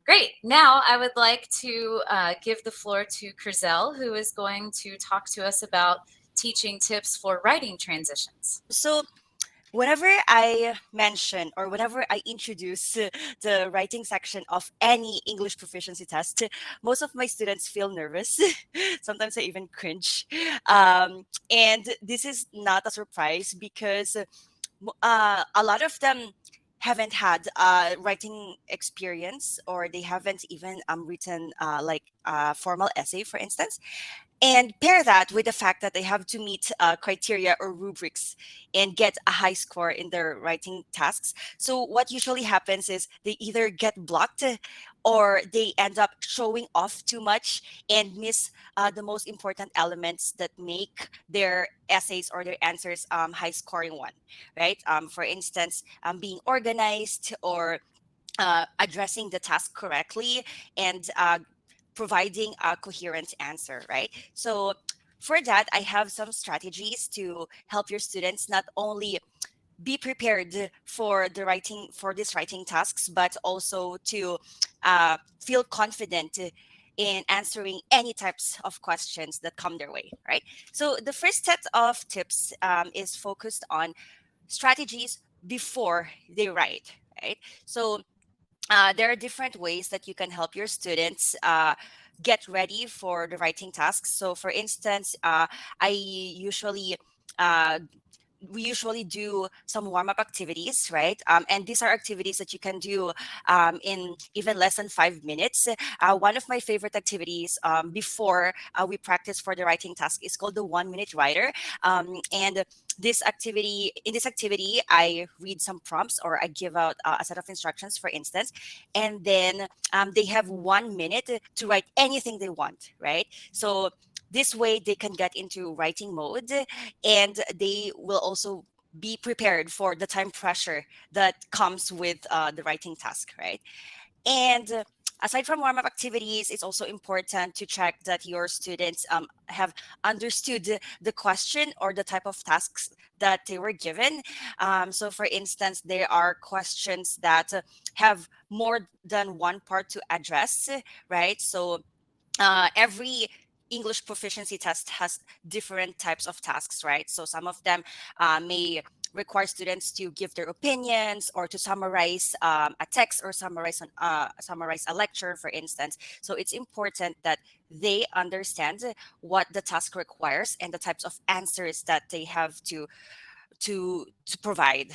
Great. Now I would like to give the floor to Krzl, who is going to talk to us about teaching tips for writing transitions. So whenever I mention or whenever I introduce the writing section of any English proficiency test, most of my students feel nervous. Sometimes I even cringe. And this is not a surprise because a lot of them haven't had writing experience, or they haven't even written like a formal essay, for instance, and pair that with the fact that they have to meet criteria or rubrics and get a high score in their writing tasks. So what usually happens is they either get blocked, or they end up showing off too much and miss the most important elements that make their essays or their answers high scoring one, right? For instance, being organized, or addressing the task correctly, and providing a coherent answer, right? So for that, I have some strategies to help your students not only be prepared for the writing for these writing tasks, but also to feel confident in answering any types of questions that come their way, right? So the first set of tips is focused on strategies before they write, right? So there are different ways that you can help your students get ready for the writing tasks. So, for instance, I usually uh, we usually do some warm-up activities, right? And these are activities that you can do in even less than 5 minutes. One of my favorite activities before we practice for the writing task is called the 1 minute writer. And in this activity, I read some prompts, or I give out a set of instructions, for instance, and then they have 1 minute to write anything they want, right? So this way they can get into writing mode, and they will also be prepared for the time pressure that comes with the writing task, right? And aside from warm up activities, it's also important to check that your students have understood the question or the type of tasks that they were given. So, for instance, there are questions that have more than one part to address, right? So, every English proficiency test has different types of tasks, right? So some of them may require students to give their opinions, or to summarize a text, or summarize a lecture, for instance. So it's important that they understand what the task requires and the types of answers that they have to provide.